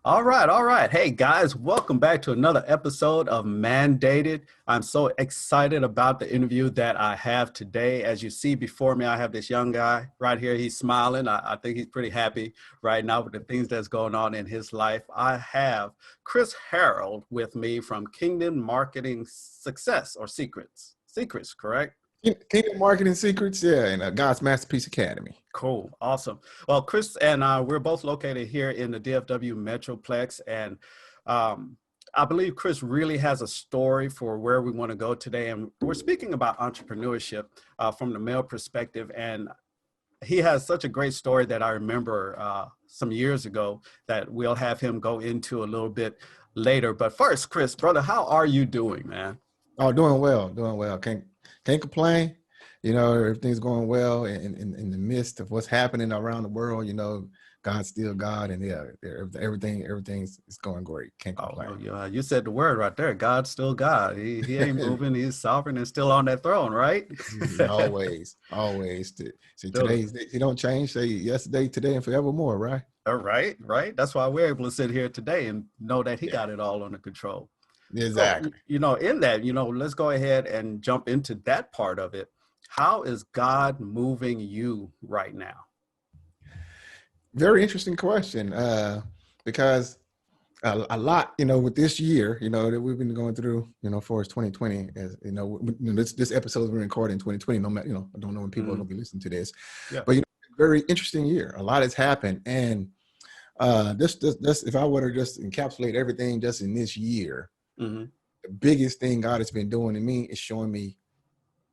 All right, all right. Hey guys, welcome back to another episode of Mandated. I'm so excited about the interview that I have today. As you see before me, I have this young guy right here. He's smiling. I think he's pretty happy right now with the things that's going on in his life. I have Chris Harold with me from Kingdom Marketing Success or Secrets. Secrets, correct? Kingdom Marketing Secrets, yeah, and God's Masterpiece Academy. Cool. Awesome. Well, Chris and I, we're both located here in the DFW Metroplex. And I believe Chris really has a story for where we want to go today. And we're speaking about entrepreneurship from the male perspective. And he has such a great story that I remember some years ago that we'll have him go into a little bit later. But first, Chris, brother, how are you doing, man? Oh, doing well, doing well. Can't complain. You know, everything's going well in the midst of what's happening around the world. You know, God's still God, and yeah, everything's going great. Can't complain. Oh, yeah, you said the word right there. God's still God. He ain't moving. He's sovereign and still on that throne, right? Always. See, today's he don't change. Say yesterday, today, and forevermore, right? All right, right. That's why we're able to sit here today and know that he got it all under control. Exactly. So, in that, let's go ahead and jump into that part of it. How is God moving you right now? Very interesting question, because a lot, with this year, that we've been going through, for 2020, as this episode we're recording in 2020. No matter, I don't know when people are going to be listening to this, but very interesting year. A lot has happened, and this if I were to just encapsulate everything just in this year, the biggest thing God has been doing to me is showing me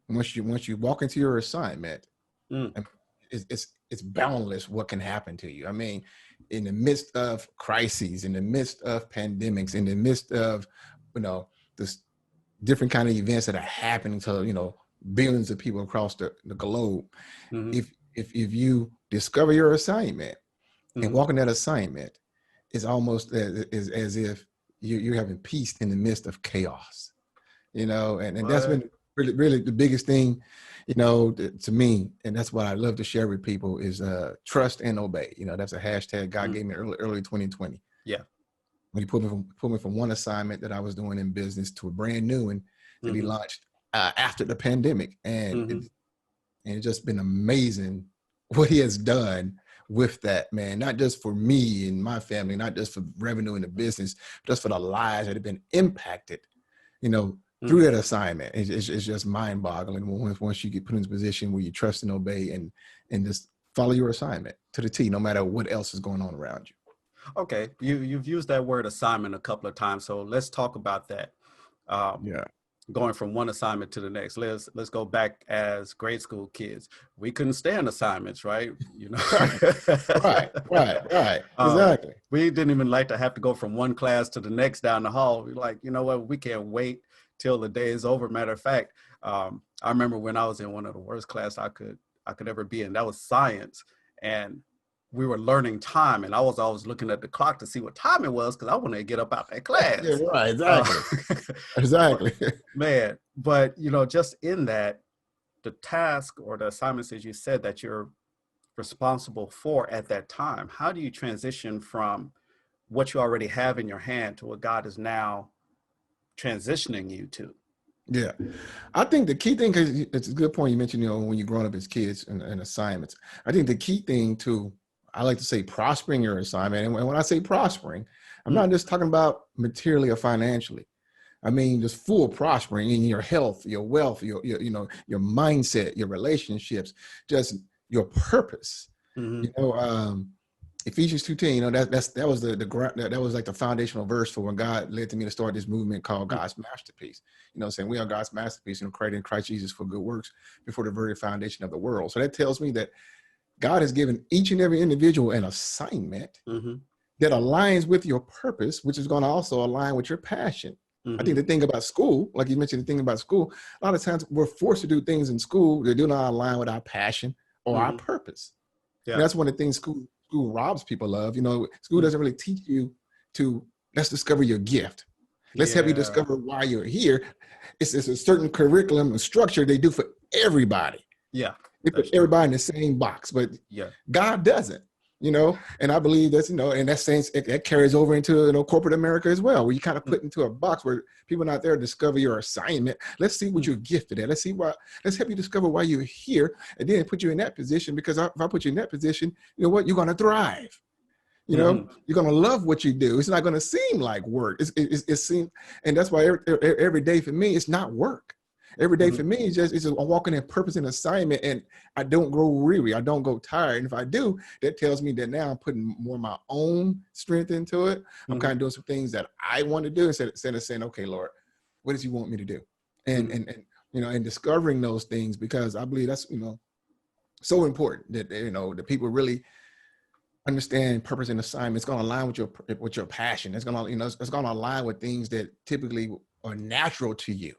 once you walk into your assignment, it's boundless what can happen to you. I mean, in the midst of crises, in the midst of pandemics, in the midst of, this different kind of events that are happening to, billions of people across the globe. If you discover your assignment and walk in that assignment, it's almost as if you're having peace in the midst of chaos, and that's been really the biggest thing, to me. And that's what I love to share with people is trust and obey. That's a hashtag God gave me early 2020. Yeah. When he put me from one assignment that I was doing in business to a brand new one that he launched after the pandemic. And it's just been amazing what he has done with that, man, not just for me and my family, not just for revenue in the business, just for the lives that have been impacted, through that assignment. It's just mind boggling once you get put in a position where you trust and obey and just follow your assignment to the T, no matter what else is going on around you. Okay. You've used that word assignment a couple of times. So let's talk about that. Going from one assignment to the next. Let's go back as grade school kids. We couldn't stand assignments, right? Right. Exactly. We didn't even like to have to go from one class to the next down the hall. We're like, you know what? We can't wait till the day is over. Matter of fact, I remember when I was in one of the worst classes I could ever be in. That was science, and we were learning time, and I was always looking at the clock to see what time it was because I wanted to get up out that class. Yeah, right, exactly. Exactly. Man, but just in that, the task or the assignments, as you said, that you're responsible for at that time, how do you transition from what you already have in your hand to what God is now transitioning you to? Yeah, I think the key thing, because it's a good point you mentioned, when you're growing up as kids and assignments, I think the key thing to, I like to say, prospering your assignment. And when I say prospering, I'm not just talking about materially or financially. I mean, just full prospering in your health, your wealth, your mindset, your relationships, just your purpose. Ephesians 2:10, that was like the foundational verse for when God led to me to start this movement called God's Masterpiece. Saying we are God's masterpiece, created in Christ Jesus for good works before the very foundation of the world. So that tells me that God has given each and every individual an assignment that aligns with your purpose, which is going to also align with your passion. I think the thing about school, like you mentioned, the thing about school, a lot of times we're forced to do things in school that do not align with our passion or our purpose. Yeah. And that's one of the things school robs people of. School doesn't really teach you to, let's discover your gift. Let's help you discover why you're here. It's a certain curriculum and structure they do for everybody. Yeah. They put everybody in the same box, but God doesn't. you know, and I believe that's, you know, in that sense, it carries over into, you know, corporate America as well, where you kind of put into a box where people out there discover your assignment. Let's see what you're gifted at. Let's help you discover why you're here, and then put you in that position, because if I put you in that position, you know what, you're going to thrive. You know, you're going to love what you do. It's not going to seem like work. It seems, and that's why every day for me, it's not work. Every day for me, it's just I'm walking in purpose and assignment, and I don't grow weary. I don't go tired. And if I do, that tells me that now I'm putting more of my own strength into it. I'm kind of doing some things that I want to do instead of saying, okay, Lord, what does you want me to do? And you know, and discovering those things, because I believe that's, you know, so important that, you know, that people really understand purpose and assignment. It's going to align with your passion. It's going to, you know, it's going to align with things that typically are natural to you.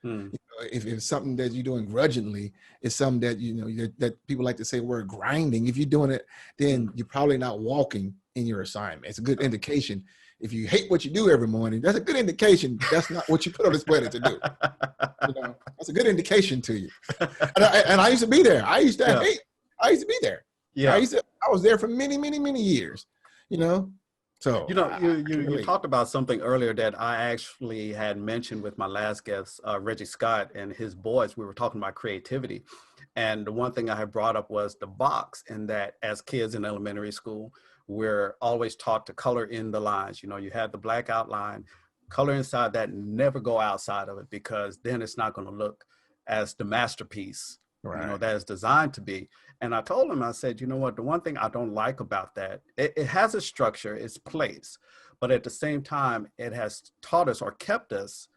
You know, if it's something that you're doing grudgingly, it's something that, you know, that people like to say we're grinding. If you're doing it, then you're probably not walking in your assignment. It's a good indication. If you hate what you do every morning, that's a good indication that's not what you put on this planet to do. You know, that's a good indication to you. And I used to be there. I used to be there. Yeah. I was there for many, many, many years, you know. So, you know, you talked about something earlier that I actually had mentioned with my last guest, Reggie Scott, and his boys. We were talking about creativity. And the one thing I had brought up was the box, and that as kids in elementary school, we're always taught to color in the lines. You know, you have the black outline, color inside that, never go outside of it, because then it's not going to look as the masterpiece, you know, that is designed to be. And I told him, I said, you know what, the one thing I don't like about that, it has a structure, its place, but at the same time, it has taught us or kept us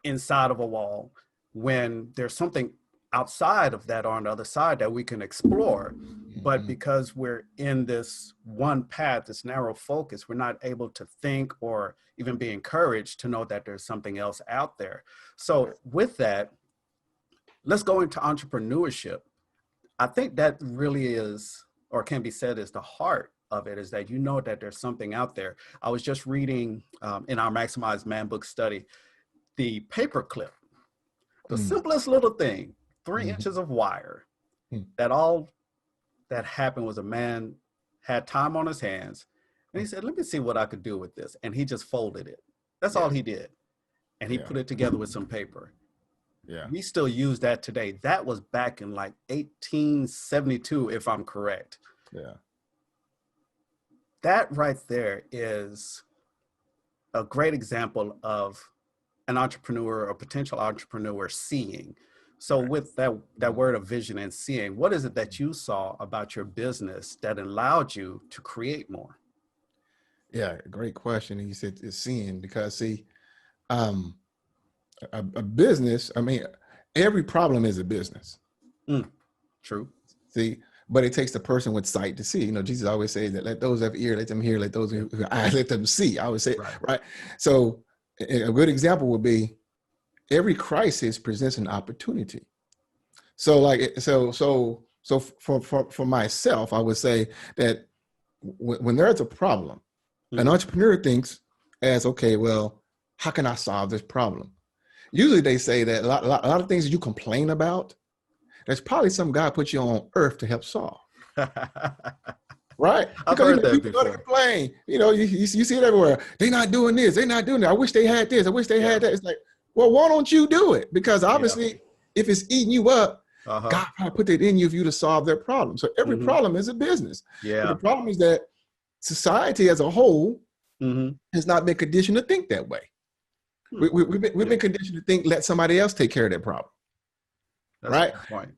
inside of a wall when there's something outside of that or on the other side that we can explore. But because we're in this one path, this narrow focus, we're not able to think or even be encouraged to know that there's something else out there. So with that, let's go into entrepreneurship. I think that really is, or can be said as the heart of it, is that you know that there's something out there. I was just reading in our Maximized Man book study, the paperclip, the simplest little thing, 3 inches of wire, that all that happened was a man had time on his hands, and he said, let me see what I could do with this. And he just folded it. That's all he did. And he put it together with some paper. Yeah. We still use that today. That was back in like 1872, if I'm correct. Yeah. That right there is a great example of an entrepreneur or potential entrepreneur seeing. So with that word of vision and seeing, what is it that you saw about your business that allowed you to create more? Yeah, great question. And you said it's seeing, because see, a business, I mean, every problem is a business. True. See, but it takes the person with sight to see. You know, Jesus always says that let those have ear, let them hear, let those who have eyes, let them see. I would say, right? So a good example would be every crisis presents an opportunity. So like, so for myself, I would say that when there's a problem, an entrepreneur thinks as, okay, well, how can I solve this problem? Usually they say that a lot of things that you complain about, there's probably some God put you on earth to help solve. Right? I've heard that people before. Go to complain. You know, you see it everywhere. They're not doing this. They're not doing that. I wish they had this. I wish they had that. It's like, well, why don't you do it? Because obviously, if it's eating you up, God probably put that in you for you to solve their problem. So every problem is a business. Yeah. But the problem is that society as a whole has not been conditioned to think that way. We've been conditioned to think, let somebody else take care of that problem. That's right. Point.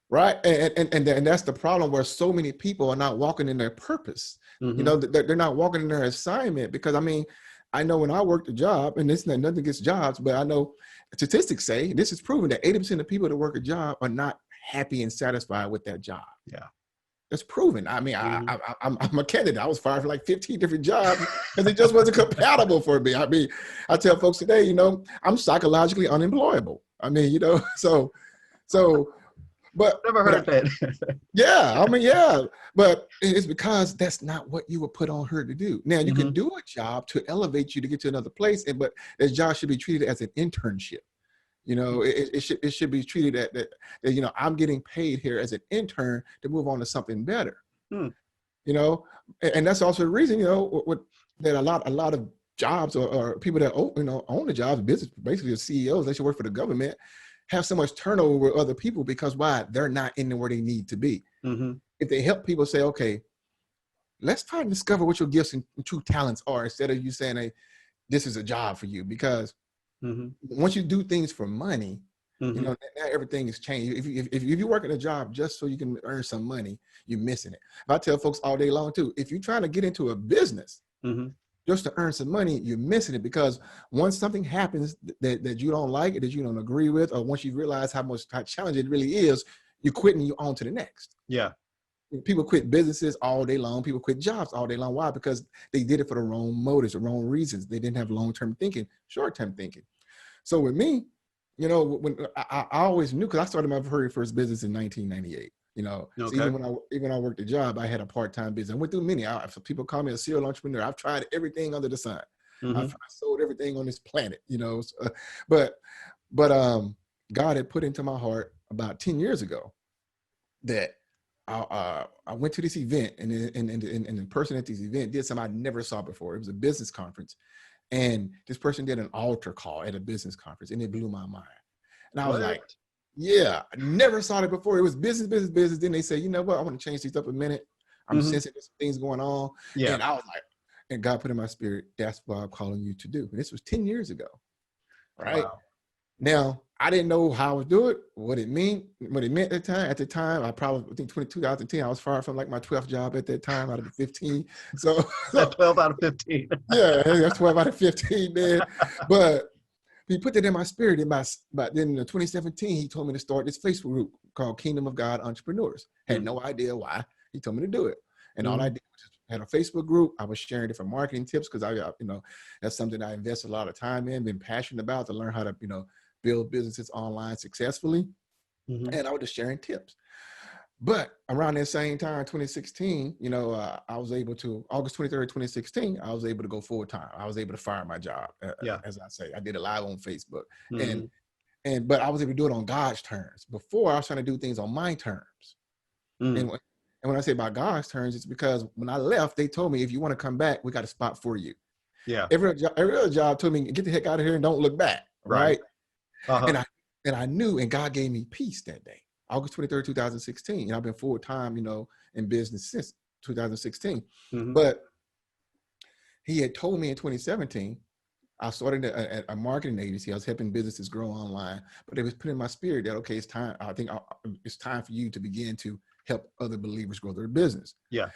Right. And that's the problem, where so many people are not walking in their purpose. You know, they're not walking in their assignment. Because I mean, I know when I worked a job, and this is nothing against jobs, but I know statistics say, this is proven, that 80% of people that work a job are not happy and satisfied with that job. Yeah. That's proven. I mean, I'm a candidate. I was fired for like 15 different jobs because it just wasn't compatible for me. I mean, I tell folks today, you know, I'm psychologically unemployable. I mean, you know, so, but never heard that. Yeah, I mean, yeah, but it's because that's not what you were put on her to do. Now you can do a job to elevate you to get to another place, but that job should be treated as an internship. You know, it should be treated that, you know, I'm getting paid here as an intern to move on to something better. You you know, and that's also the reason, you know, that a lot of jobs or people that own the jobs, business, basically the CEOs, they should work for the government, have so much turnover with other people because why? They're not in where they need to be. Mm-hmm. If they help people say, okay, let's try to discover what your gifts and true talents are instead of you saying, hey, this is a job for you. Because once you do things for money, you know, now everything is changed. If you work at a job just so you can earn some money, you're missing it. I tell folks all day long too, if you're trying to get into a business just to earn some money, you're missing it, because once something happens that you don't like, that you don't agree with, or once you realize how challenge it really is, you quit and you on to the next. Yeah. People quit businesses all day long. People quit jobs all day long. Why? Because they did it for the wrong motives, the wrong reasons. They didn't have long-term thinking, short-term thinking. So with me, you know, when I always knew, because I started my very first business in 1998. You know, so even when I worked a job, I had a part-time business. I went through many. People call me a serial entrepreneur. I've tried everything under the sun. I sold everything on this planet. You know, but God had put into my heart about 10 years ago that I went to this event, and the person at this event did something I never saw before. It was a business conference, and this person did an altar call at a business conference, and it blew my mind. And I was like, yeah, I never saw it before. It was business. Then they say, you know what? I want to change things up a minute. I'm sensing there's things going on. Yeah. And I was like, and God put in my spirit, that's what I'm calling you to do. And this was 10 years ago. Right. Wow. Now, I didn't know how I would do it, what it meant at the time. At the time, I think 2010, I was far from like my 12th job at that time out of the 15. So 12 out of 15. Yeah, that's 12 out of 15, man. But he put that in my spirit. But then in 2017, he told me to start this Facebook group called Kingdom of God Entrepreneurs. Had no idea why. He told me to do it. And all I did was just had a Facebook group. I was sharing different marketing tips because that's something I invested a lot of time in, been passionate about, to learn how to, build businesses online successfully. And I was just sharing tips. But around that same time, 2016, I was able to, August 23rd, 2016, I was able to go full time. I was able to fire my job. As I say, I did it live on Facebook. But I was able to do it on God's terms. Before, I was trying to do things on my terms. And when I say about God's terms, it's because when I left, they told me, if you want to come back, we got a spot for you. Yeah. Every other job told me, get the heck out of here and don't look back. Right. And I knew, and God gave me peace that day, August 23rd, 2016. And I've been full time, in business since 2016. But he had told me in 2017, I started a marketing agency. I was helping businesses grow online, but it was put in my spirit that, okay, it's time. I think it's time for you to begin to help other believers grow their business. Yeah.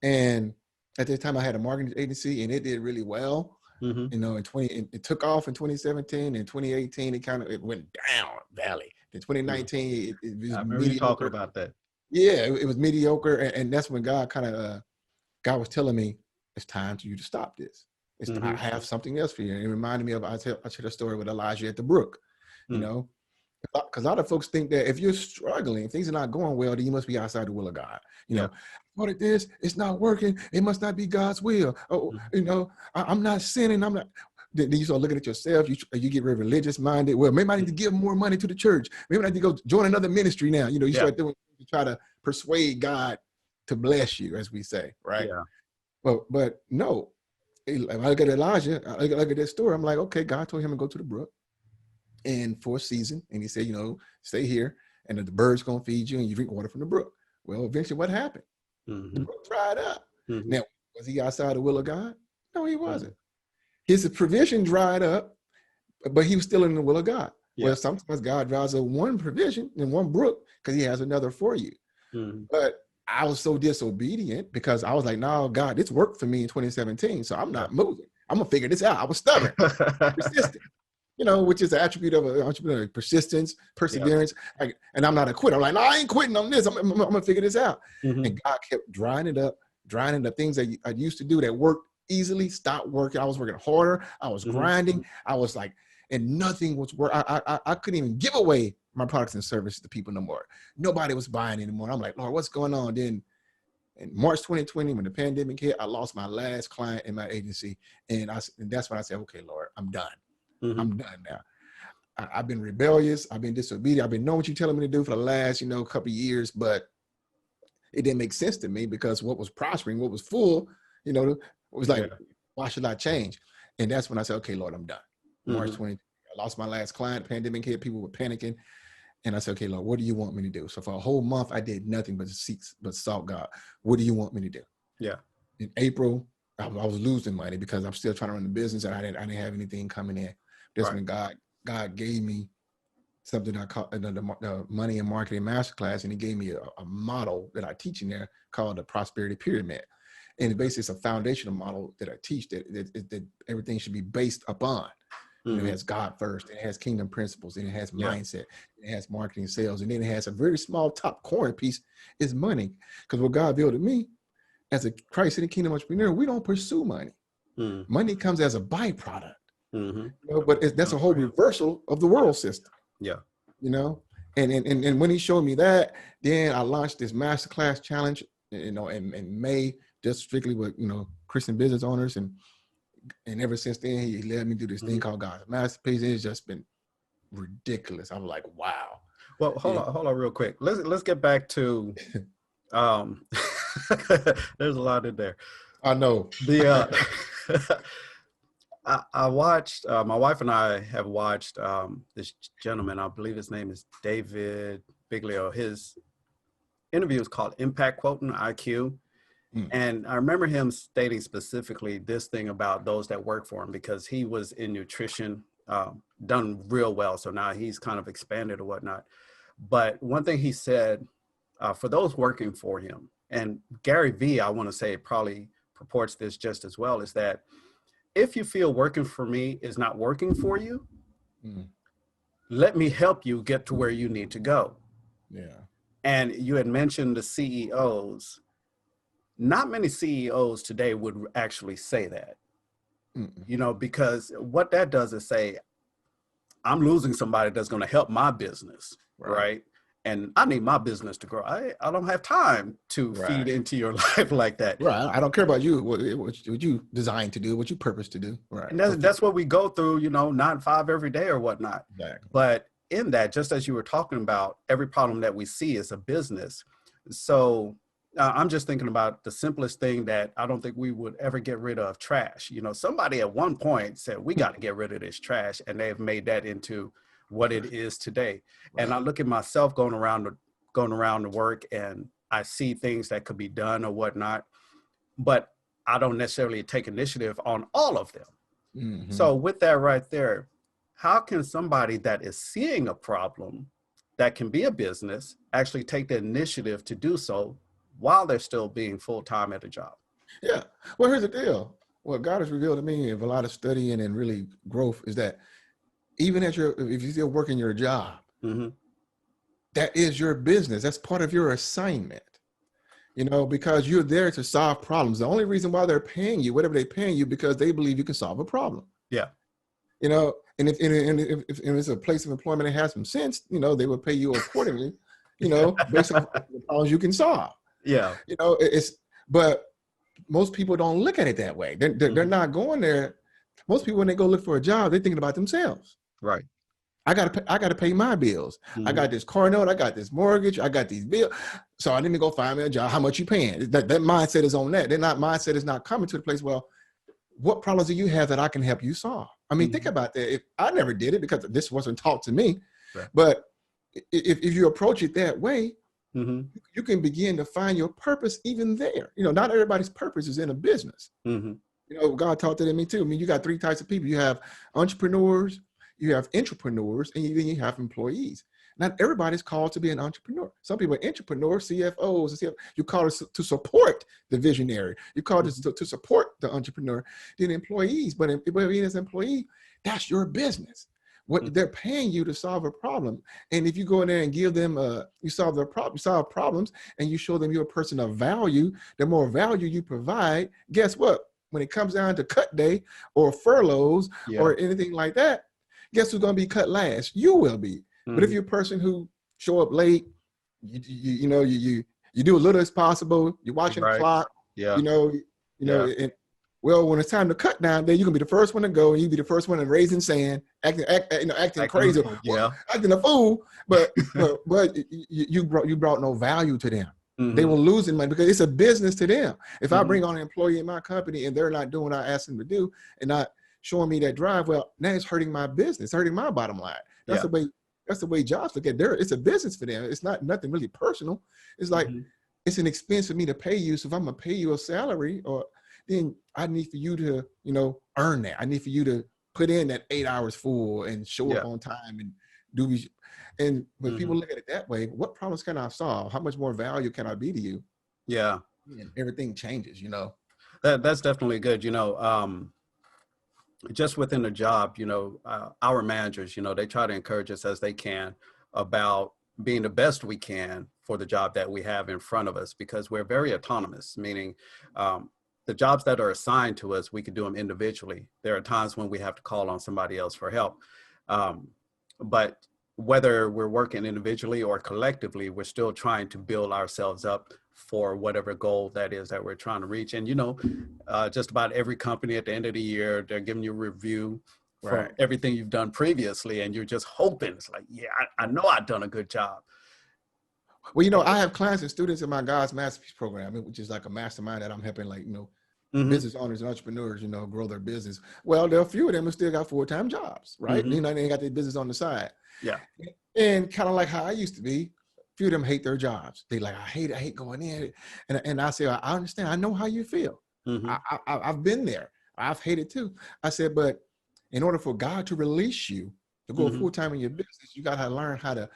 And at that time I had a marketing agency, and it did really well. It took off in 2017. In 2018, it went down valley. In 2019, it was I remember you talking about that. Yeah, it was mediocre. And that's when God God was telling me, it's time for you to stop this. I have something else for you. And it reminded me of, I shared a story with Elijah at the brook, because a lot of folks think that if you're struggling, if things are not going well, then you must be outside the will of God. What it is, it's not working. It must not be God's will. Oh, I'm not sinning. I'm not. Then you start looking at yourself. You get very religious minded. Well, maybe I need to give more money to the church. Maybe I need to go join another ministry now. You start doing, you try to persuade God to bless you, as we say, right? Yeah. But no. I look at Elijah, I look at that story. I'm like, okay, God told him to go to the brook and for a season. And he said, stay here and the birds going to feed you and you drink water from the brook. Well, eventually what happened? The brook dried up. Now, was he outside the will of God? No, he wasn't. His provision dried up, but he was still in the will of God. Yeah. Well, sometimes God dries up one provision in one brook because he has another for you. But I was so disobedient because I was like, no, God, this worked for me in 2017. So I'm not moving. I'm going to figure this out. I was stubborn, persistent, which is the attribute of an entrepreneur: persistence, perseverance. And I'm not a quitter. I'm like, no, I ain't quitting on this. I'm going to figure this out. And God kept drying it up. Things that I used to do that worked easily stopped working. I was working harder. I was grinding. I was like, and nothing was working. I couldn't even give away my products and services to people no more. Nobody was buying anymore. I'm like, Lord, what's going on? Then in March 2020, when the pandemic hit, I lost my last client in my agency. And that's when I said, okay, Lord, I'm done. I'm done now. I've been rebellious. I've been disobedient. I've been knowing what you're telling me to do for the last, couple of years, but it didn't make sense to me because what was prospering, what was full, you know, it was like, why should I change? And that's when I said, okay, Lord, I'm done. March 20, I lost my last client, pandemic hit, people were panicking. And I said, okay, Lord, what do you want me to do? So for a whole month, I did nothing but sought God. What do you want me to do? Yeah. In April, I was losing money because I'm still trying to run the business and I didn't have anything coming in. That's when God gave me something I call the Money and Marketing Masterclass, and he gave me a model that I teach in there called the Prosperity Pyramid. And basically, it's a foundational model that I teach that everything should be based upon. You know, it has God first, it has kingdom principles, and it has mindset, it has marketing, sales, and then it has a very small top corner piece is money. Because what God built in me as a Christ in the kingdom entrepreneur, we don't pursue money. Money comes as a byproduct. You know, but that's a whole reversal of the world system. Yeah. You know, and when he showed me that, then I launched this masterclass challenge, you know, in May, just strictly with, you know, Christian business owners. And ever since then, he led me through this thing called God's Masterpiece. It's just been ridiculous. I'm like, wow. Well, hold on real quick. Let's get back to, there's a lot in there. I know. I watched, my wife and I have watched this gentleman, I believe his name is David Biglio. His interview is called Impact Quotient IQ. And I remember him stating specifically this thing about those that work for him, because he was in nutrition, done real well. So now he's kind of expanded or whatnot. But one thing he said, for those working for him, and Gary Vee, I want to say probably purports this just as well, is that if you feel working for me is not working for you, let me help you get to where you need to go. Yeah. And you had mentioned the CEOs. Not many CEOs today would actually say that, you know, because what that does is say, I'm losing somebody that's going to help my business, right? And I need my business to grow. I don't have time to feed into your life like that. Right. I don't care about you, what you designed to do, what you purpose to do. Right. And that's what we go through, you know, 9 to 5 every day or whatnot. Exactly. But in that, just as you were talking about, every problem that we see is a business. So I'm just thinking about the simplest thing that I don't think we would ever get rid of: trash. You know, somebody at one point said, we got to get rid of this trash. And they've made that into what it is today. And I look at myself going around to work, and I see things that could be done or whatnot, but I don't necessarily take initiative on all of them. So with that right there, how can somebody that is seeing a problem that can be a business actually take the initiative to do so while they're still being full-time at a job? Yeah. Well, here's the deal. What God has revealed to me of a lot of studying and really growth is that even if you're still working your job, that is your business. That's part of your assignment, you know, because you're there to solve problems. The only reason why they're paying you, whatever they're paying you, because they believe you can solve a problem. Yeah. You know, and if it's a place of employment that has some sense, you know, they will pay you accordingly, you know, based on the problems you can solve. Yeah. You know, but most people don't look at it that way. They're not going there. Most people, when they go look for a job, they're thinking about themselves. Right. I gotta pay my bills. I got this car note. I got this mortgage. I got these bills. So I need to go find me a job. How much you paying? That mindset is on that. Mindset is not coming to the place. Well, what problems do you have that I can help you solve? I mean, think about that. If I never did it because this wasn't taught to me, but if you approach it that way, you can begin to find your purpose even there. You know, not everybody's purpose is in a business. You know, God taught that in me too. I mean, you got 3 types of people. You have entrepreneurs, you have intrapreneurs, and then you have employees. Not everybody's called to be an entrepreneur. Some people are entrepreneurs, CFOs. You call it to support the visionary. You call it to support the entrepreneur, then employees. But being as an employee, that's your business. What they're paying you to solve a problem. And if you go in there and give them, you solve problems, and you show them you're a person of value, the more value you provide, guess what? When it comes down to cut day or furloughs or anything like that, guess who's going to be cut last? You will be. But if you're a person who show up late, you do a little as possible. You're watching the clock. You know, and well, when it's time to cut down, then you can be the first one to go, and you be the first one to raise in sand, acting crazy, acting a fool. But you brought no value to them. They Mm-hmm. were losing money because it's a business to them. If I Mm-hmm. bring on an employee in my company and they're not doing what I asked them to do and not showing me that drive, well, now it's hurting my business, hurting my bottom line. That's Yeah. the way. That's the way jobs look at there. It's a business for them. It's not nothing really personal. It's like Mm-hmm. it's an expense for me to pay you. So if I'm gonna pay you a salary, or then I need for you to, earn that. I need for you to put in that 8 hours full and show up Yeah. on time and do. And when Mm-hmm. people look at it that way, what problems can I solve? How much more value can I be to you? Yeah. And everything changes, That's definitely good. Just within the job, our managers, they try to encourage us as they can about being the best we can for the job that we have in front of us, because we're very autonomous, meaning the jobs that are assigned to us, we can do them individually. There are times when we have to call on somebody else for help. But whether we're working individually or collectively, we're still trying to build ourselves up for whatever goal that is that we're trying to reach. And, just about every company at the end of the year, they're giving you a review from Right. everything you've done previously. And you're just hoping it's like, yeah, I know I've done a good job. Well, I have clients and students in my God's Masterpiece program, which is like a mastermind that I'm helping, Mm-hmm. business owners and entrepreneurs, grow their business. Well, there are a few of them who still got full-time jobs, right? Mm-hmm. They got their business on the side. Yeah. And kind of like how I used to be, a few of them hate their jobs. They like, I hate going in. And I say, I understand. I know how you feel. Mm-hmm. I've been there. I've hated too. I said, but in order for God to release you to go Mm-hmm. full-time in your business, you got to learn how to,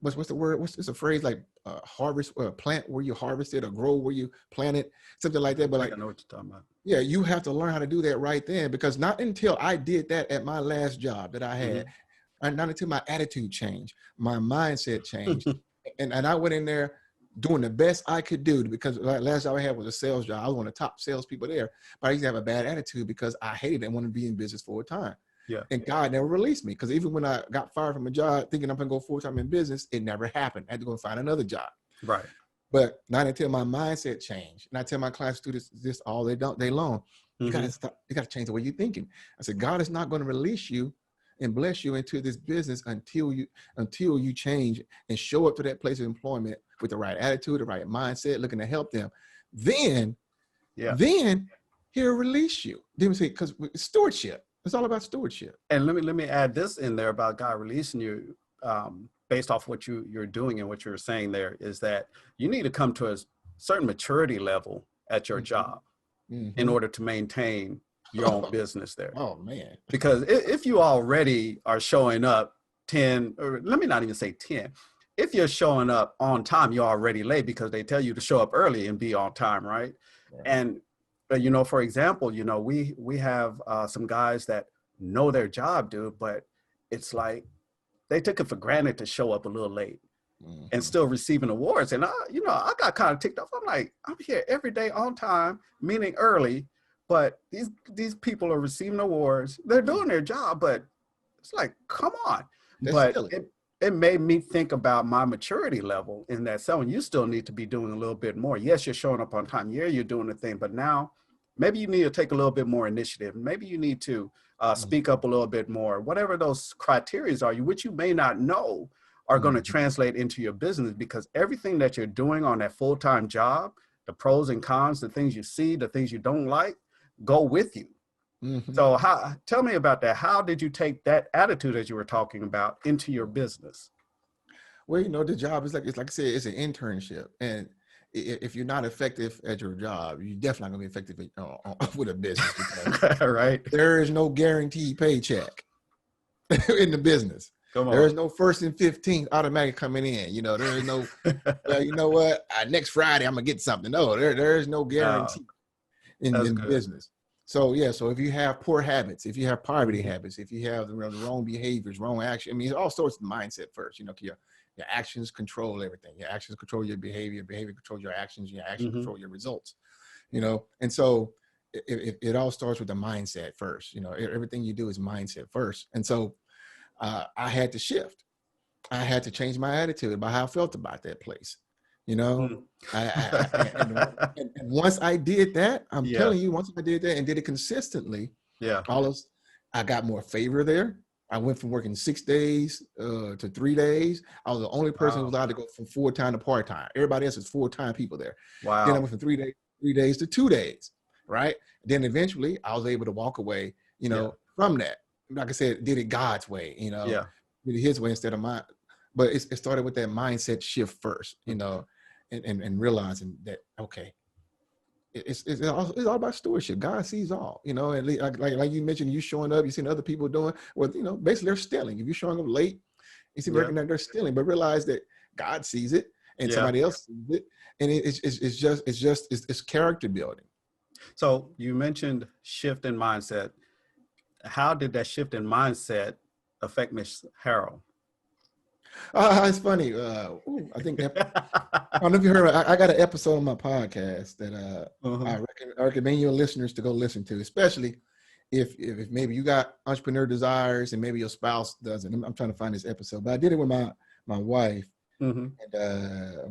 what's the word? It's a phrase like harvest, plant where you harvest it, or grow where you plant it, something like that. But I know what you're talking about. yeah, you have to learn how to do that right then, because not until I did that at my last job that I had, Mm-hmm. and not until my attitude changed, my mindset changed, and I went in there doing the best I could do, because last job I had was a sales job. I was one of the top salespeople there, but I used to have a bad attitude because I hated it and wanted to be in business full time. Yeah. And God never released me, because even when I got fired from a job thinking I'm gonna go full time in business, it never happened. I had to go find another job. Right. But not until my mindset changed. And I tell my class students this all day long. You Mm-hmm. gotta stop, you gotta change the way you're thinking. I said, God is not going to release you and bless you into this business until you change and show up to that place of employment with the right attitude, the right mindset, looking to help them. Then he'll release you. Then we say, because stewardship. It's all about stewardship. And let me add this in there about God releasing you, based off what you're doing and what you're saying there, is that you need to come to a certain maturity level at your job in order to maintain your own business there. Oh man. Because if you already are showing up 10, or let me not even say 10, if you're showing up on time, you're already late, because they tell you to show up early and be on time, right? And for example, we have some guys that know their job, dude, but it's like they took it for granted to show up a little late and still receiving awards. And I got kind of ticked off. I'm like, I'm here every day on time, meaning early, but these people are receiving awards. They're doing their job, but it's like, come on. But it made me think about my maturity level in that, Selwyn, you still need to be doing a little bit more. Yes, you're showing up on time. Yeah, you're doing the thing, but now maybe you need to take a little bit more initiative. Maybe you need to speak up a little bit more. Whatever those criteria are, which you may not know are going to translate into your business, because everything that you're doing on that full-time job, the pros and cons, the things you see, the things you don't like, go with you. So tell me about that. How did you take that attitude that you were talking about into your business? Well, the job is it's like I said, it's an internship. And if you're not effective at your job, you're definitely not going to be effective with a business, because right. There is no guaranteed paycheck in the business. Come on. There is no 1st and 15th automatic coming in. There is no, well, you know what? Next Friday, I'm going to get something. No, there is no guarantee in business. So, so if you have poor habits, if you have poverty habits, if you have the wrong behaviors, wrong action, it's all sorts of mindset first. Your actions control everything. Your actions control your behavior controls your actions, your actions control your results, and so it all starts with the mindset first. Everything you do is mindset first. And so I had to shift. I had to change my attitude about how I felt about that place. And once I did that, I'm telling you, once I did that and did it consistently, I got more favor there. I went from working 6 days to 3 days. I was the only person who was allowed to go from full-time to part-time. Everybody else is full-time people there. Then I Wow. went from 3 days to 2 days, right? Then eventually I was able to walk away, from that. Like I said, did it God's way, Yeah. did it his way instead of mine. But it started with that mindset shift first, and realizing that, okay, it's all about stewardship. God sees all, and like you mentioned, you showing up, you seen other people doing, well, basically they're stealing. If you're showing up late, you see working that they're stealing, but realize that God sees it and Yeah. somebody else sees it, and it's character building. So you mentioned shift in mindset. How did that shift in mindset affect Miss Harold? It's funny. I think I don't know if you heard. I got an episode on my podcast that I recommend your listeners to go listen to, especially if maybe you got entrepreneur desires and maybe your spouse doesn't. I'm trying to find this episode, but I did it with my wife and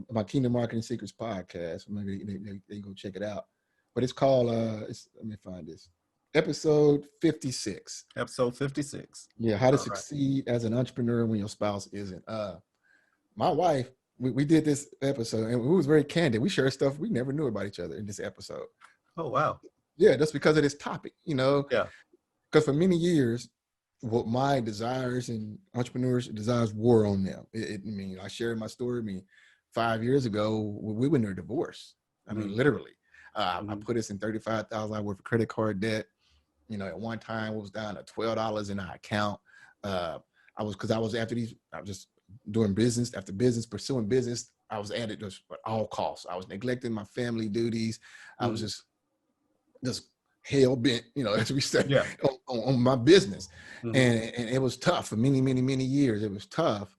my Kingdom Marketing Secrets podcast. Maybe they go check it out. But it's called. Let me find this. Episode 56. Episode 56. Yeah, how to succeed as an entrepreneur when your spouse isn't. My wife, we did this episode and we was very candid. We shared stuff we never knew about each other in this episode. Oh, wow. Yeah, that's because of this topic, Yeah. Because for many years, what my desires and entrepreneurs' desires were on them. I shared my story. 5 years ago, we went through a divorce. Literally. I put us in $35,000 worth of credit card debt. At one time it was down to $12 in our account. I was just doing business after business, pursuing business. I was at it just at all costs. I was neglecting my family duties. I was just hell bent, as we say, on my business. And it was tough for many, many, many years. It was tough.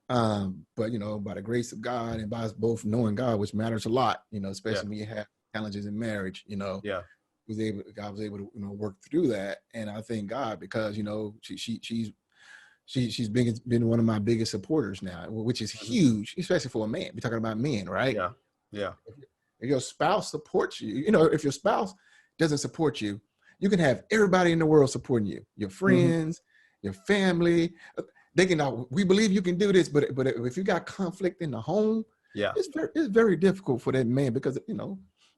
But by the grace of God and by us both knowing God, which matters a lot, especially when you have challenges in marriage, God was able to work through that. And I thank God because she's been one of my biggest supporters now, which is huge, especially for a man. We're talking about men, right? Yeah. If your spouse supports you, if your spouse doesn't support you, you can have everybody in the world supporting you, your friends, your family. They can. We believe you can do this, but if you got conflict in the home, it's very difficult for that man because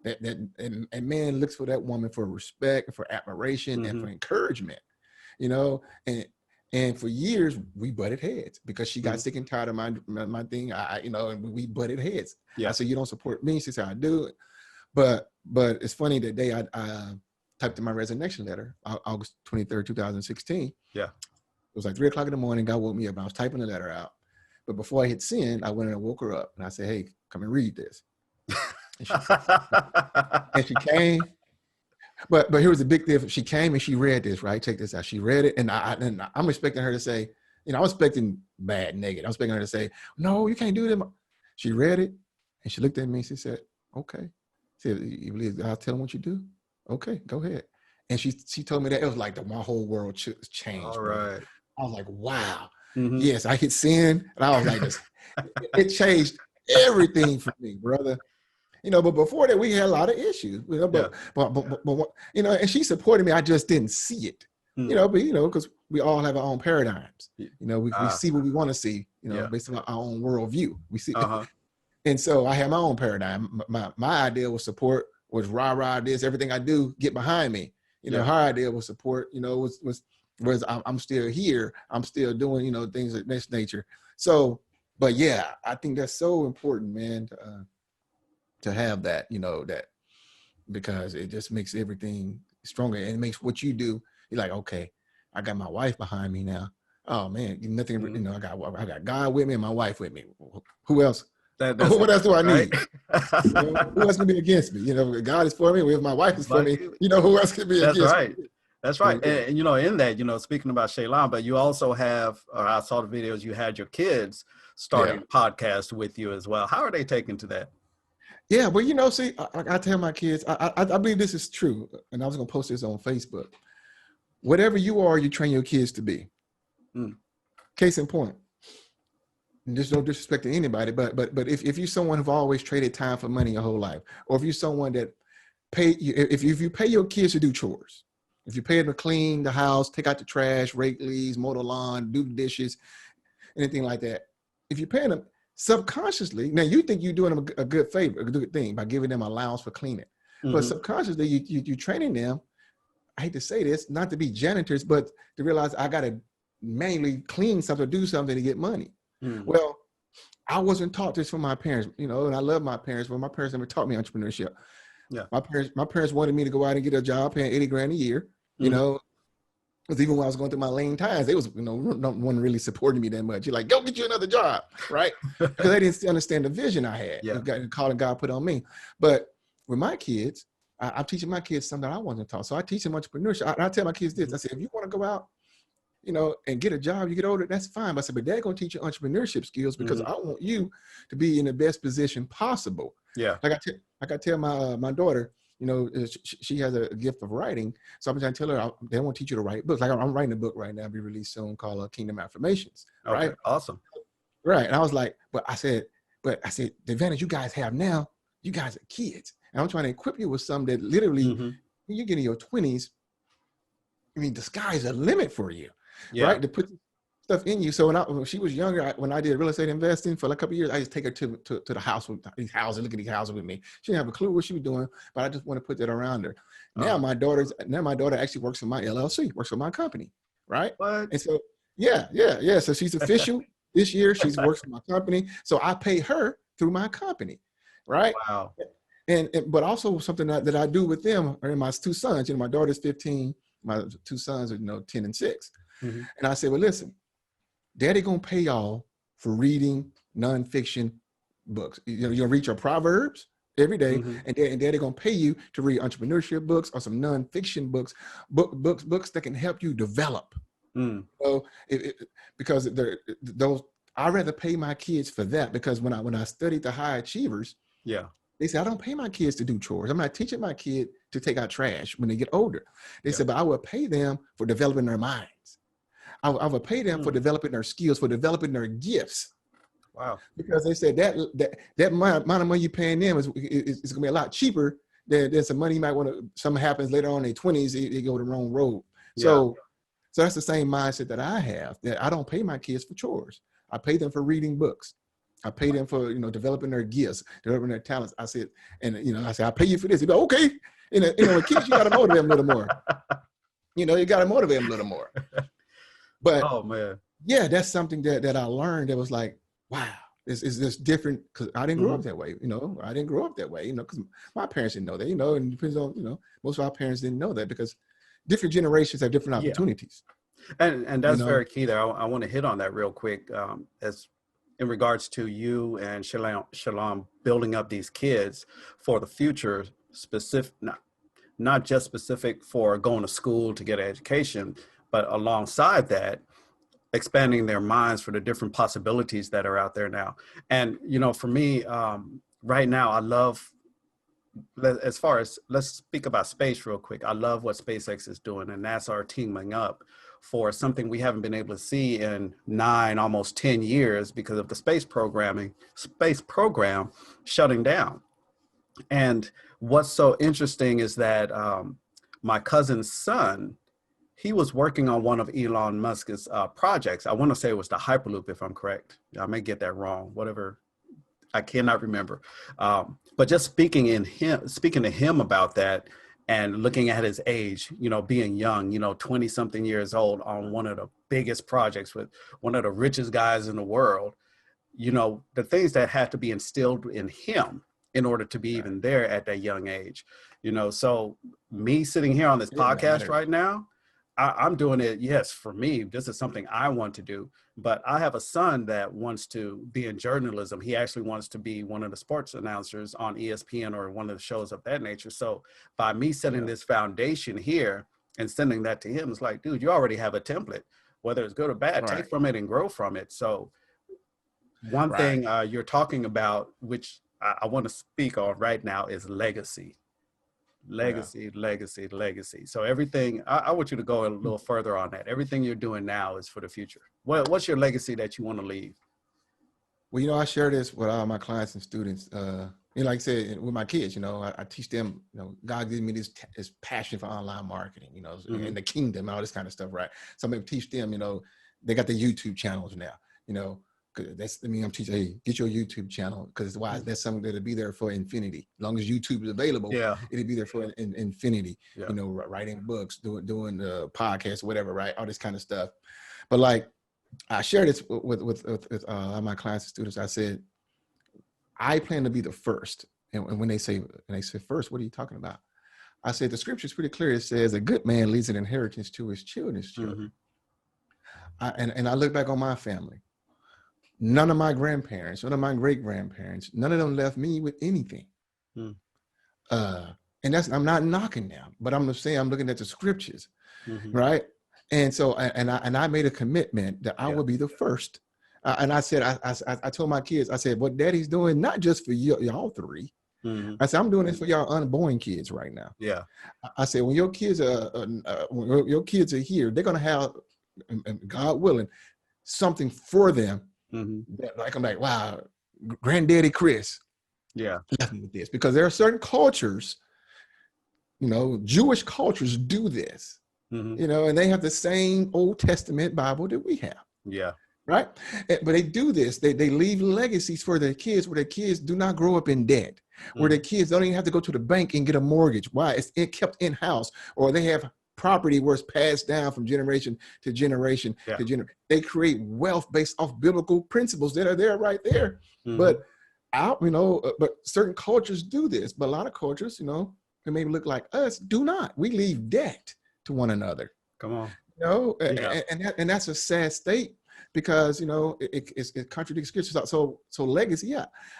that man looks for that woman for respect, for admiration, and for encouragement, and for years we butted heads because she got sick and tired of my thing. And we butted heads. I said, you don't support me. She said, I do. But it's funny that day I typed in my resignation letter, August 23rd, 2016. Yeah. It was like 3:00 in the morning. God woke me up. I was typing the letter out. But before I hit send, I went and woke her up and I said, hey, come and read this. And she came, but here was the big difference. She came and she read this, right? Check this out. She read it, and I'm expecting her to say, I was expecting bad, negative. I was expecting her to say, no, you can't do that. She read it, and she looked at me and she said, okay. She said, you believe I'll tell them what you do? Okay, go ahead. And she told me that. It was like my whole world changed. All right. Bro. I was like, wow. Yes, I hit send, and I was like, it changed everything for me, brother. But before that, we had a lot of issues. But and she supported me. I just didn't see it. Because we all have our own paradigms. We see what we want to see. Based on our own worldview. We see, and so I have my own paradigm. My idea was support was rah this everything I do get behind me. Her idea was support. Was I'm still here. I'm still doing things of this nature. So, but yeah, I think that's so important, man. To have that, that because it just makes everything stronger and it makes what you do. You're like, okay, I got my wife behind me now. Oh man, nothing. I got God with me and my wife with me. Who else? What else do I need? Who else can be against me? God is for me. If my wife is for me, who else can be against me? That's right. And in that, speaking about Shaylon, but you also have, I saw the videos. You had your kids starting a podcast with you as well. How are they taking to that? Yeah, but see, I tell my kids, I believe this is true, and I was gonna post this on Facebook. Whatever you are, you train your kids to be. Case in point. And there's no disrespect to anybody, but if you're someone who've always traded time for money your whole life, or if you're someone that if you pay your kids to do chores, If you pay them to clean the house, take out the trash, rake leaves, mow the lawn, do the dishes, anything like that, if you're paying them subconsciously, now you think you're doing them a good favor, a good thing by giving them allowance for cleaning. But subconsciously, you're training them, I hate to say this, not to be janitors, but to realize I got to manually clean something, do something to get money. Well, I wasn't taught this from my parents, you know, and I love my parents, but my parents never taught me entrepreneurship. Yeah. My parents wanted me to go out and get a job paying 80 grand a year, you know, because even when I was going through my lean times, they was, you know, no one really supporting me that much. You're like, go get you another job, right? Because they didn't understand the vision I had, the calling God put on me. But with my kids, I'm teaching my kids something I wasn't taught. So I teach them entrepreneurship. I tell my kids this, I said, if you want to go out, you know, and get a job, you get older, that's fine. But I said, but they're going to teach you entrepreneurship skills because I want you to be in the best position possible. Yeah. Like I tell my daughter, you know, she has a gift of writing. So I'm trying to tell her, they won't teach you to write books. Like I'm writing a book right now, be released soon, called Kingdom Affirmations. Okay. Right. Awesome. Right. And I was like, but I said, the advantage you guys have now, you guys are kids. And I'm trying to equip you with something that literally, when you get in your 20s, I mean, the sky's a limit for you. Yeah. Right, to put stuff in you. So when she was younger, when I did real estate investing for like a couple of years, I just take her to the house with these houses, look at these houses with me. She didn't have a clue what she was doing, but I just want to put that around her. Now my daughter actually works for my LLC, works for my company, right? What? And so yeah. So she's official this year. She's works for my company, so I pay her through my company, right? Wow. And but also something that I do with them are my two sons. You know, my daughter's 15, my two sons are 10 and 6. And I said, well, listen, Daddy gonna pay y'all for reading nonfiction books. You know, you're gonna read your Proverbs every day, and Daddy gonna pay you to read entrepreneurship books or some nonfiction books that can help you develop. So because those, I'd rather pay my kids for that, because when I studied the high achievers, they said, I don't pay my kids to do chores. I'm not teaching my kid to take out trash when they get older. They said, but I will pay them for developing their minds. I would pay them for developing their skills, for developing their gifts. Wow. Because they said that amount of money you're paying them is going to be a lot cheaper than some money you might want to, something happens later on in their 20s, they go the wrong road. So that's the same mindset that I have, that I don't pay my kids for chores. I pay them for reading books. I pay them for, developing their gifts, developing their talents. I said, I pay you for this. He'd be like, okay. With kids, you got to motivate them a little more. You got to motivate them a little more. But oh man, yeah, that's something that I learned that was like, wow, is this different? Because I didn't grow up that way. I didn't grow up that way. Because my parents didn't know that. And it depends on most of our parents didn't know that, because different generations have different opportunities. And that's very key there. I want to hit on that real quick, as in regards to you and Shalom building up these kids for the future, specific, not just specific for going to school to get an education, but alongside that, expanding their minds for the different possibilities that are out there now. And, for me, right now, I love, as far as, let's speak about space real quick. I love what SpaceX is doing, and NASA are teaming up for something we haven't been able to see in 9, almost 10 years because of the space program shutting down. And what's so interesting is that my cousin's son, he was working on one of Elon Musk's projects. I want to say it was the Hyperloop, if I'm correct. I may get that wrong, whatever. I cannot remember. But just speaking to him about that and looking at his age, being young, 20 something years old on one of the biggest projects with one of the richest guys in the world, the things that have to be instilled in him in order to be even there at that young age, so me sitting here on this podcast right now, I'm doing it. Yes, for me, this is something I want to do, but I have a son that wants to be in journalism. He actually wants to be one of the sports announcers on ESPN or one of the shows of that nature. So by me setting this foundation here and sending that to him, it's like, dude, you already have a template, whether it's good or bad, take from it and grow from it. So one thing you're talking about, which I want to speak on right now, is legacy. Legacy. So everything, I want you to go a little further on that. Everything you're doing now is for the future. What's your legacy that you want to leave? Well, I share this with all my clients and students. And like I said, with my kids, I teach them, God gives me this passion for online marketing, and the kingdom, and all this kind of stuff, right? So I'm going to teach them, they got the YouTube channels now, 'cause I'm teaching, hey, get your YouTube channel, because why? That's something that'll be there for infinity. As long as YouTube is available, Yeah. it'll be there for infinity, Yeah. writing books, doing podcasts, whatever, right? All this kind of stuff. But like, I share this with my clients and students. I said, I plan to be the first. And when they say first, what are you talking about? I said, the scripture is pretty clear. It says a good man leaves an inheritance to his children's children. And I look back on my family. None of my grandparents, none of my great grandparents, none of them left me with anything. And I'm not knocking them, but I'm just saying, I'm looking at the scriptures, right? And so, and I made a commitment that I would be the first. And I said, I told my kids, I said, what daddy's doing, not just for y'all three. I said, I'm doing this for y'all unborn kids right now. Yeah. I said, when your kids are here, they're going to have, God willing, something for them. That, like, I'm like, wow, granddaddy Chris. Yeah. Left me with this, because there are certain cultures, Jewish cultures do this, and they have the same Old Testament Bible that we have. Yeah. Right. But they do this. They leave legacies for their kids, where their kids do not grow up in debt, where their kids don't even have to go to the bank and get a mortgage. Why? It's kept in house, or they have property where it's passed down from generation to generation to generation. They create wealth based off biblical principles that are there right there. But but certain cultures do this. But a lot of cultures, that maybe look like us, do not. We leave debt to one another. Come on. And that's a sad state, because it contradicts scripture. So legacy,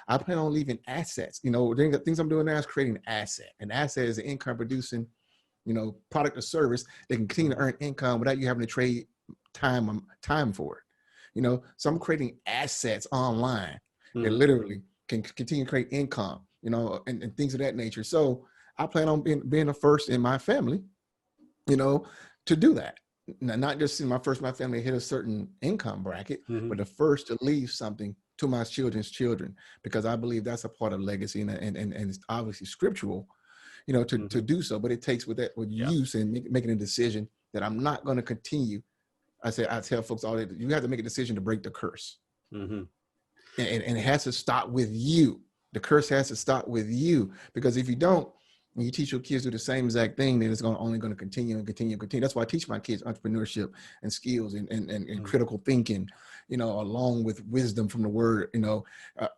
I plan on leaving assets. The things I'm doing now is creating an asset. An asset is an income producing, product or service that can continue to earn income without you having to trade time for it. So I'm creating assets online that literally can continue to create income, and things of that nature. So I plan on being the first in my family, to do that. Now, not just in my family hit a certain income bracket, but the first to leave something to my children's children, because I believe that's a part of legacy, and it's obviously scriptural, to do so. But it takes with use and making a decision that I'm not going to continue. I tell folks all that you have to make a decision to break the curse, and it has to stop with you. The curse has to stop with you, because if you don't, when you teach your kids to do the same exact thing, then it's only going to continue and continue and continue. That's why I teach my kids entrepreneurship and skills and critical thinking, along with wisdom from the word.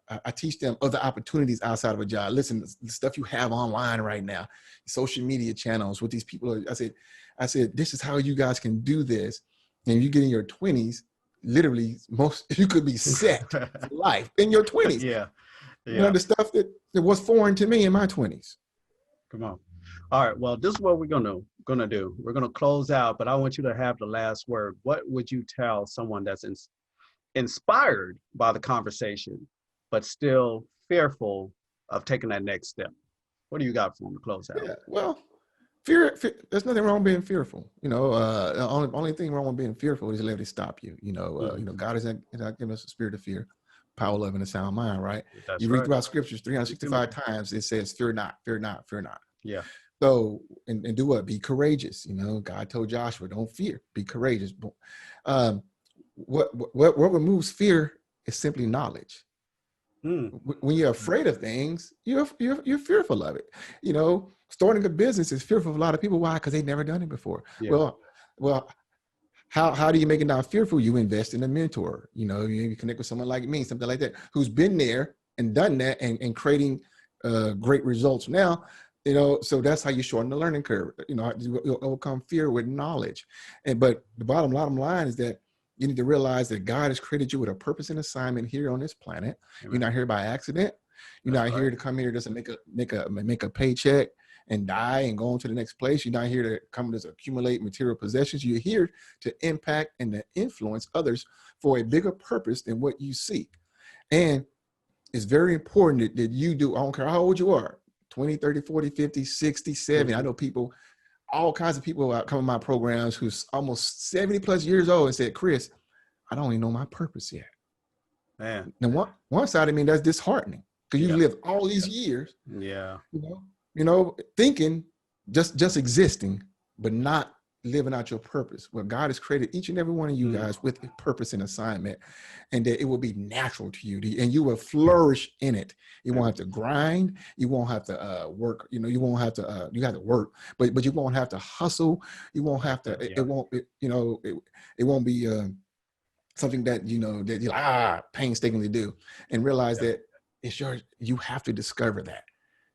I teach them other opportunities outside of a job. Listen, the stuff you have online right now, social media channels with these people. I said, this is how you guys can do this. And you get in your 20s, literally you could be set for life in your 20s. The stuff that was foreign to me in my 20s. Come on. All right. Well, this is what we're gonna do. We're gonna close out, but I want you to have the last word. What would you tell someone that's inspired by the conversation, but still fearful of taking that next step? What do you got for them to close out? Yeah, well, fear. There's nothing wrong with being fearful. The only thing wrong with being fearful is let it stop you. God is not giving us a spirit of fear, power, love, and a sound mind, right? That's you read right. throughout scriptures 365 times, it says, fear not, fear not, fear not. Yeah. So, and do what? Be courageous. God told Joshua, don't fear, be courageous. What removes fear is simply knowledge. When you're afraid of things, you're fearful of it. Starting a business is fearful of a lot of people. Why? Because they've never done it before. Yeah. Well, how do you make it not fearful? You invest in a mentor. You connect with someone like me, something like that, who's been there and done that and creating great results now. So that's how you shorten the learning curve. You'll overcome fear with knowledge. But the bottom line is that you need to realize that God has created you with a purpose and assignment here on this planet. Amen. You're not here by accident. You're not here to come here just to make a paycheck and die and go on to the next place. You're not here to come to accumulate material possessions. You're here to impact and to influence others for a bigger purpose than what you seek. And it's very important that you do. I don't care how old you are. 20, 30, 40, 50, 60, 70. I know people, all kinds of people come in my programs who's almost 70 plus years old and said, Chris, I don't even know my purpose yet. Man. And one side of me, that's disheartening, because you Yeah. lived all these years, Yeah. thinking just existing, but not living out your purpose. Well, God has created each and every one of you guys with a purpose and assignment, and that it will be natural to you, and you will flourish in it. You won't have to grind. You won't have to work. You won't have to. You have to work, but you won't have to hustle. You won't have to. It won't. It won't be something that that you painstakingly do, and realize that it's yours. You have to discover that.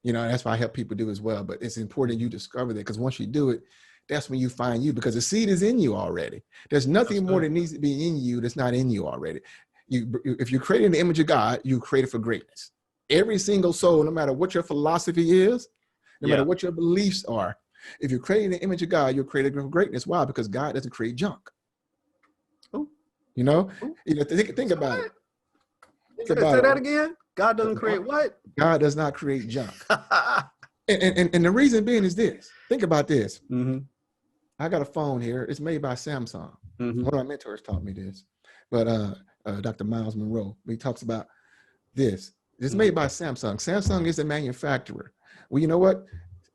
That's why I help people do as well. But it's important you discover that, because once you do it, that's when you find you, because the seed is in you already. There's nothing more that needs to be in you that's not in you already. If you're created in the image of God, you're created for greatness. Every single soul, no matter what your philosophy is, no matter what your beliefs are, if you're created in the image of God, you're created for greatness. Why? Because God doesn't create junk. Ooh. Think about it. Say that again. God doesn't create what? God does not create junk. and the reason being is this. Think about this. I got a phone here. It's made by Samsung. One of my mentors taught me this. But Dr. Miles Monroe, he talks about this. It's made by Samsung. Samsung is the manufacturer. Well, you know what?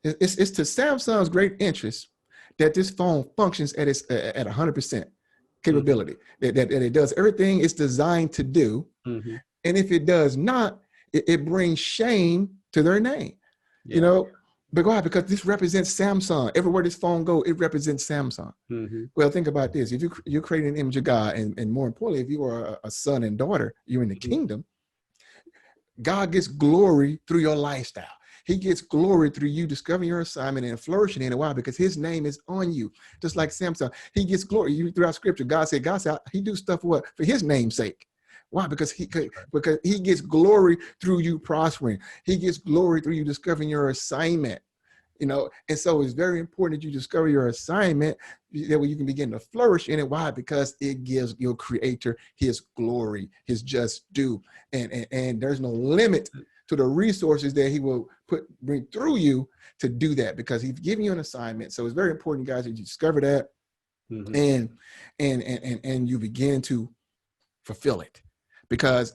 It's to Samsung's great interest that this phone functions at 100% capability. That it does everything it's designed to do. And if it does not, it brings shame to their name. But why? Because this represents Samsung. Everywhere this phone goes, it represents Samsung. Well, think about this. If you're creating an image of God, and more importantly, if you are a son and daughter, you're in the kingdom, God gets glory through your lifestyle. He gets glory through you discovering your assignment and flourishing in it. Why? Because his name is on you. Just like Samsung, he gets glory. Throughout scripture, God said he do stuff for what? For his name's sake. Why? Because he gets glory through you prospering. He gets glory through you discovering your assignment. And so it's very important that you discover your assignment, that way you can begin to flourish in it. Why? Because it gives your creator his glory, his just due. And there's no limit to the resources that he will bring through you to do that, because he's giving you an assignment. So it's very important, guys, that you discover that and you begin to fulfill it. Because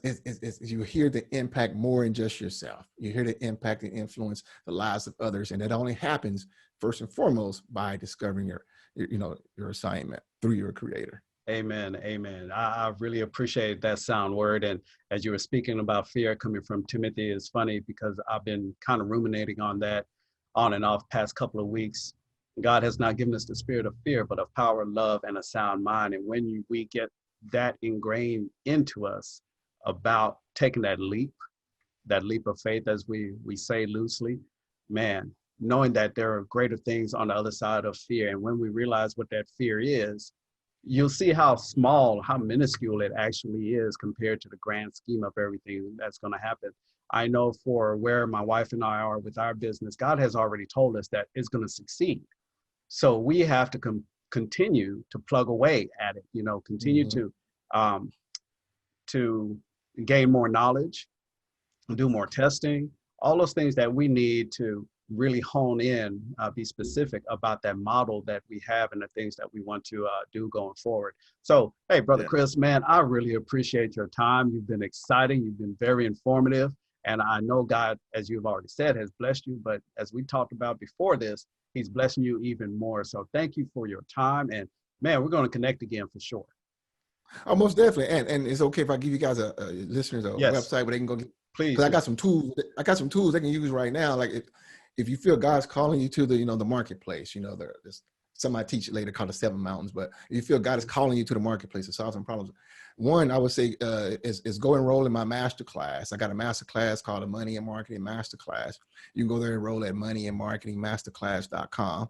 you hear the impact more than just yourself. You hear the impact and influence the lives of others. And that only happens first and foremost by discovering your assignment through your creator. Amen. Amen. I really appreciate that sound word. And as you were speaking about fear coming from Timothy, it's funny because I've been kind of ruminating on that on and off past couple of weeks. God has not given us the spirit of fear, but of power, love, and a sound mind. And when we get that ingrained into us about taking that leap of faith, as we say loosely, man, knowing that there are greater things on the other side of fear. And when we realize what that fear is, you'll see how small, how minuscule it actually is compared to the grand scheme of everything that's going to happen. I know for where my wife and I are with our business, God has already told us that it's going to succeed. So we have to continue to plug away at it, continue to gain more knowledge, do more testing, all those things that we need to really hone in, be specific about that model that we have and the things that we want to do going forward. So, hey, Brother Chris, man, I really appreciate your time. You've been exciting. You've been very informative. And I know God, as you've already said, has blessed you. But as we talked about before this, he's blessing you even more. So thank you for your time. And man, we're going to connect again for sure. Oh, most definitely. And it's okay if I give you guys listeners a website where they can go get, please. Because I got some tools. They can use right now. Like if you feel God's calling you to the the marketplace, there's some I teach later called the 7 mountains. But if you feel God is calling you to the marketplace to solve some problems, one I would say is go enroll in my master class. I got a master class called the Money and Marketing Master Class. You can go there and enroll at moneyandmarketingmasterclass.com.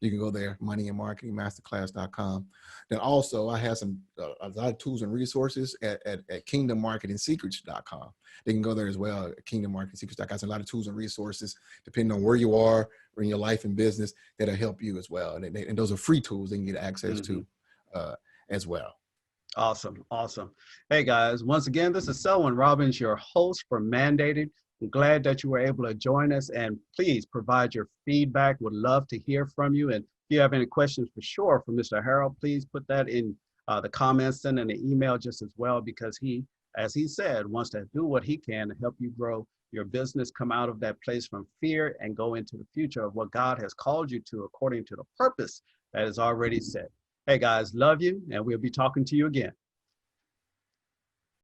You can go there, moneyandmarketingmasterclass.com. Then also I have a lot of tools and resources at kingdommarketingsecrets.com. They can go there as well at kingdommarketingsecrets.com. A lot of tools and resources depending on where you are or in your life and business that'll help you as well. And those are free tools they can get access to as well. Awesome. Awesome. Hey guys, once again, this is Selwyn Robbins, your host for Mandated. I'm glad that you were able to join us, and please provide your feedback. Would love to hear from you. And if you have any questions for sure for Mr. Harold, please put that in the comments, send an email just as well, because he as he said, wants to do what he can to help you grow your business, come out of that place from fear and go into the future of what God has called you to according to the purpose that is already set. Hey guys, love you, and we'll be talking to you again.